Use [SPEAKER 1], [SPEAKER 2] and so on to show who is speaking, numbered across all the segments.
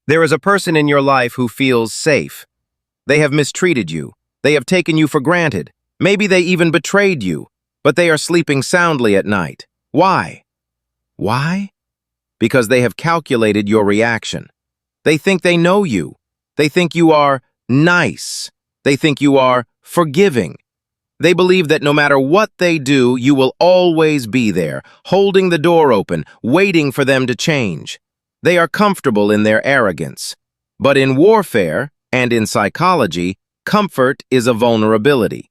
[SPEAKER 1] There is a person in your life who feels safe. They have mistreated you. They have taken you for granted. Maybe they even betrayed you, but they are sleeping soundly at night. Why? Why? Because they have calculated your reaction. They think they know you. They think you are nice. They think you are forgiving. They believe that no matter what they do, you will always be there, holding the door open, waiting for them to change. They are comfortable in their arrogance. But in warfare and in psychology, comfort is a vulnerability.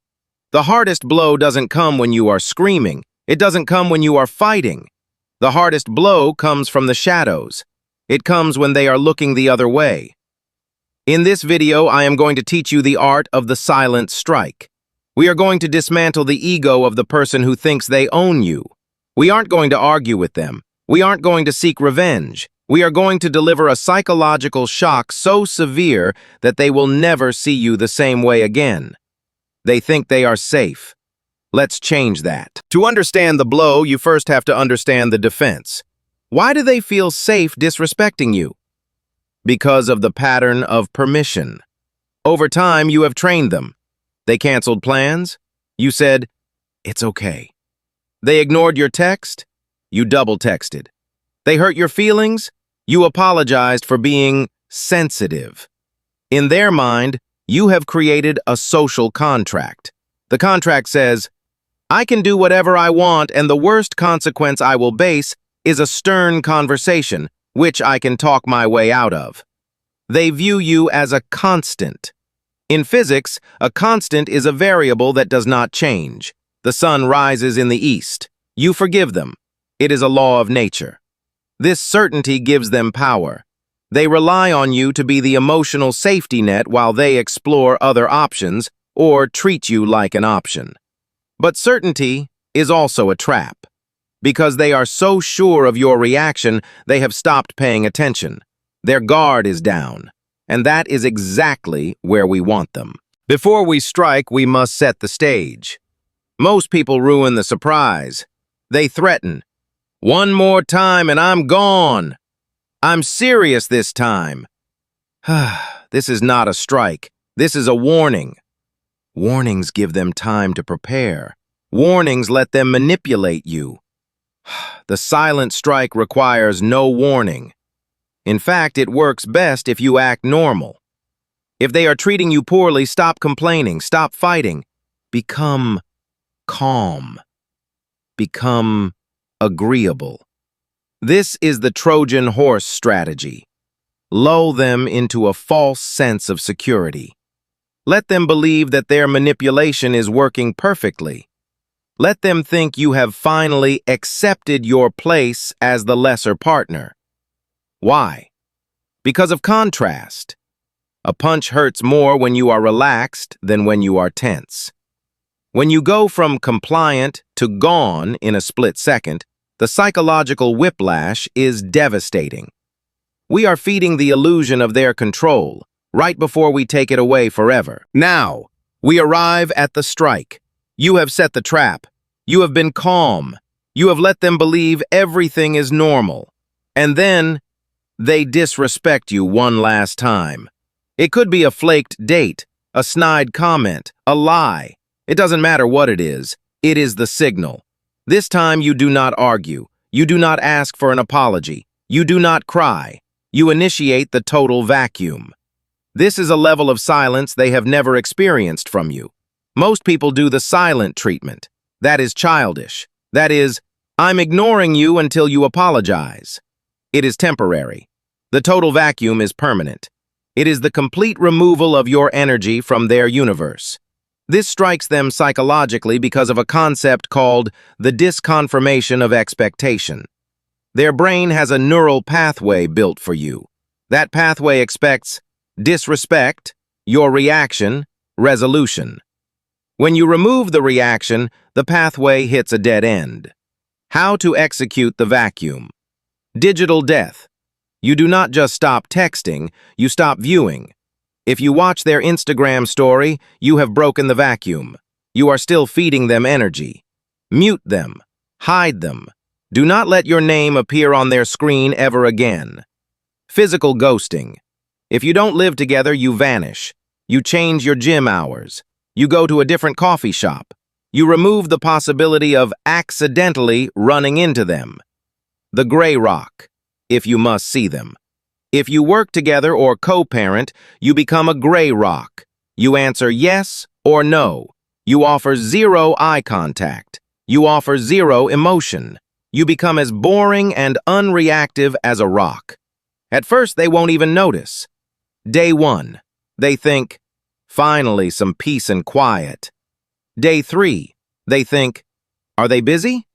[SPEAKER 1] The hardest blow doesn't come when you are screaming. It doesn't come when you are fighting. The hardest blow comes from the shadows. It comes when they are looking the other way. In this video, I am going to teach you the art of the silent strike. We are going to dismantle the ego of the person who thinks they own you. We aren't going to argue with them. We aren't going to seek revenge. We are going to deliver a psychological shock so severe that they will never see you the same way again. They think they are safe. Let's change that. To understand the blow, you first have to understand the defense. Why do they feel safe disrespecting you? Because of the pattern of permission. Over time, you have trained them. They canceled plans. You said, "It's okay." They ignored your text. You double-texted. They hurt your feelings. You apologized for being sensitive. In their mind, you have created a social contract. The contract says, "I can do whatever I want, and the worst consequence I will base is a stern conversation, which I can talk my way out of." They view you as a constant. In physics, a constant is a variable that does not change. The sun rises in the east. You forgive them. It is a law of nature. This certainty gives them power. They rely on you to be the emotional safety net while they explore other options or treat you like an option. But certainty is also a trap. Because they are so sure of your reaction, they have stopped paying attention. Their guard is down, and that is exactly where we want them. Before we strike, we must set the stage. Most people ruin the surprise. They threaten, "One more time and I'm gone. I'm serious this time." This is not a strike. This is a warning. Warnings give them time to prepare. Warnings let them manipulate you. The silent strike requires no warning. In fact, it works best if you act normal. If they are treating you poorly, stop complaining, stop fighting. Become calm. Become agreeable. This is the Trojan horse strategy. Lull them into a false sense of security. Let them believe that their manipulation is working perfectly. Let them think you have finally accepted your place as the lesser partner. Why? Because of contrast. A punch hurts more when you are relaxed than when you are tense. When you go from compliant to gone in a split second, the psychological whiplash is devastating. We are feeding the illusion of their control right before we take it away forever. Now, we arrive at the strike. You have set the trap. You have been calm. You have let them believe everything is normal. And then, they disrespect you one last time. It could be a flaked date, a snide comment, a lie. It doesn't matter what it is the signal. This time you do not argue. You do not ask for an apology. You do not cry. You initiate the total vacuum. This is a level of silence they have never experienced from you. Most people do the silent treatment. That is childish. That is, "I'm ignoring you until you apologize." It is temporary. The total vacuum is permanent. It is the complete removal of your energy from their universe. This strikes them psychologically because of a concept called the disconfirmation of expectation. Their brain has a neural pathway built for you. That pathway expects disrespect, your reaction, resolution. When you remove the reaction, the pathway hits a dead end. How to execute the vacuum? Digital death. You do not just stop texting, you stop viewing. If you watch their Instagram story, you have broken the vacuum. You are still feeding them energy. Mute them. Hide them. Do not let your name appear on their screen ever again. Physical ghosting. If you don't live together, you vanish. You change your gym hours. You go to a different coffee shop. You remove the possibility of accidentally running into them. The gray rock, if you must see them. If you work together or co-parent, you become a gray rock. You answer yes or no. You offer zero eye contact. You offer zero emotion. You become as boring and unreactive as a rock. At first, they won't even notice. Day 1, they think, finally some peace and quiet. Day 3, they think, are they busy?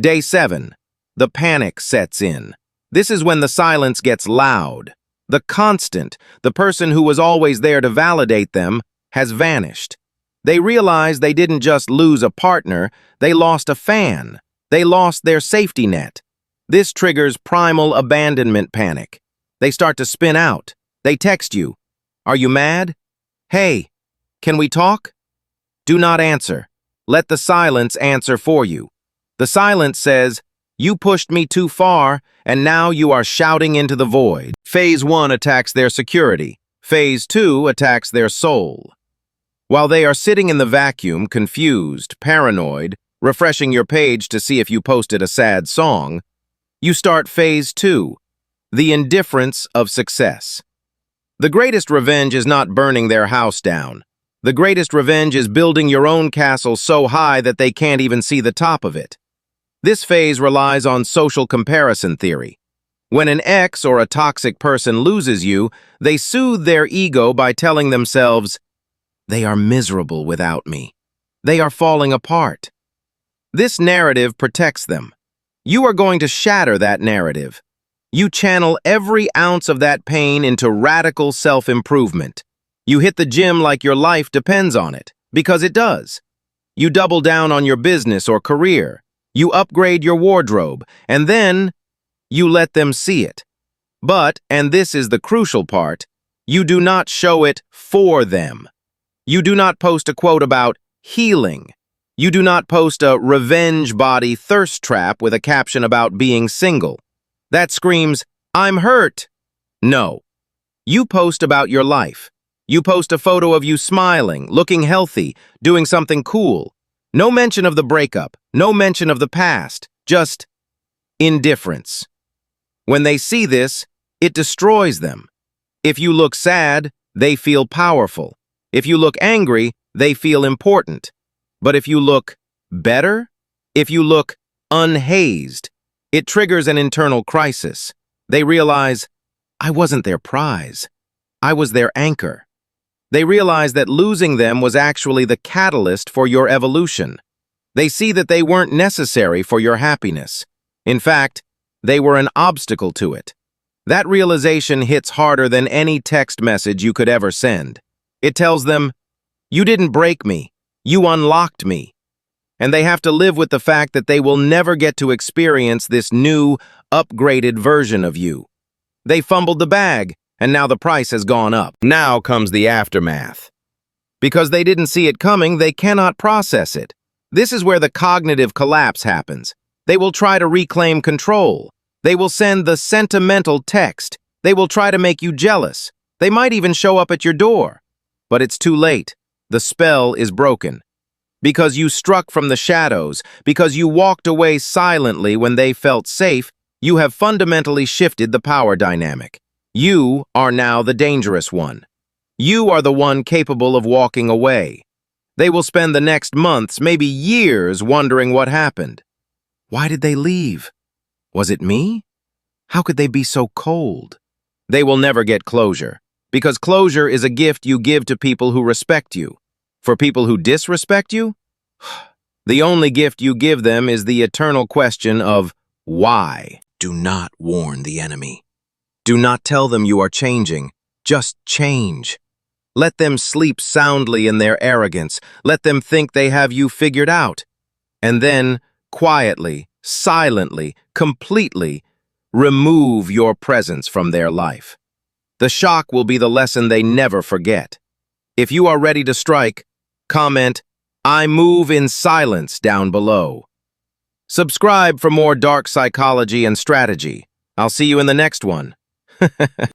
[SPEAKER 1] Day 7, the panic sets in. This is when the silence gets loud. The constant, the person who was always there to validate them, has vanished. They realize they didn't just lose a partner, they lost a fan. They lost their safety net. This triggers primal abandonment panic. They start to spin out. They text you. Are you mad? Hey, can we talk? Do not answer. Let the silence answer for you. The silence says, you pushed me too far, and now you are shouting into the void. Phase 1 attacks their security. Phase 2 attacks their soul. While they are sitting in the vacuum, confused, paranoid, refreshing your page to see if you posted a sad song, you start Phase 2, the indifference of success. The greatest revenge is not burning their house down. The greatest revenge is building your own castle so high that they can't even see the top of it. This phase relies on social comparison theory. When an ex or a toxic person loses you, they soothe their ego by telling themselves, they are miserable without me. They are falling apart. This narrative protects them. You are going to shatter that narrative. You channel every ounce of that pain into radical self-improvement. You hit the gym like your life depends on it, because it does. You double down on your business or career. You upgrade your wardrobe, and then you let them see it. But, and this is the crucial part, you do not show it for them. You do not post a quote about healing. You do not post a revenge body thirst trap with a caption about being single. That screams, I'm hurt. No. You post about your life. You post a photo of you smiling, looking healthy, doing something cool. No mention of the breakup, no mention of the past, just indifference. When they see this, it destroys them. If you look sad, they feel powerful. If you look angry, they feel important. But if you look better, if you look unhazed, it triggers an internal crisis. They realize, I wasn't their prize. I was their anchor. They realize that losing them was actually the catalyst for your evolution. They see that they weren't necessary for your happiness. In fact, they were an obstacle to it. That realization hits harder than any text message you could ever send. It tells them, you didn't break me, you unlocked me. And they have to live with the fact that they will never get to experience this new, upgraded version of you. They fumbled the bag, and now the price has gone up. Now comes the aftermath. Because they didn't see it coming, they cannot process it. This is where the cognitive collapse happens. They will try to reclaim control. They will send the sentimental text. They will try to make you jealous. They might even show up at your door. But it's too late. The spell is broken. Because you struck from the shadows, because you walked away silently when they felt safe, you have fundamentally shifted the power dynamic. You are now the dangerous one. You are the one capable of walking away. They will spend the next months, maybe years, wondering what happened. Why did they leave? Was it me? How could they be so cold? They will never get closure, because closure is a gift you give to people who respect you. For people who disrespect you, the only gift you give them is the eternal question of why. Do not warn the enemy. Do not tell them you are changing. Just change. Let them sleep soundly in their arrogance. Let them think they have you figured out. And then, quietly, silently, completely, remove your presence from their life. The shock will be the lesson they never forget. If you are ready to strike, comment, I move in silence down below. Subscribe for more dark psychology and strategy. I'll see you in the next one.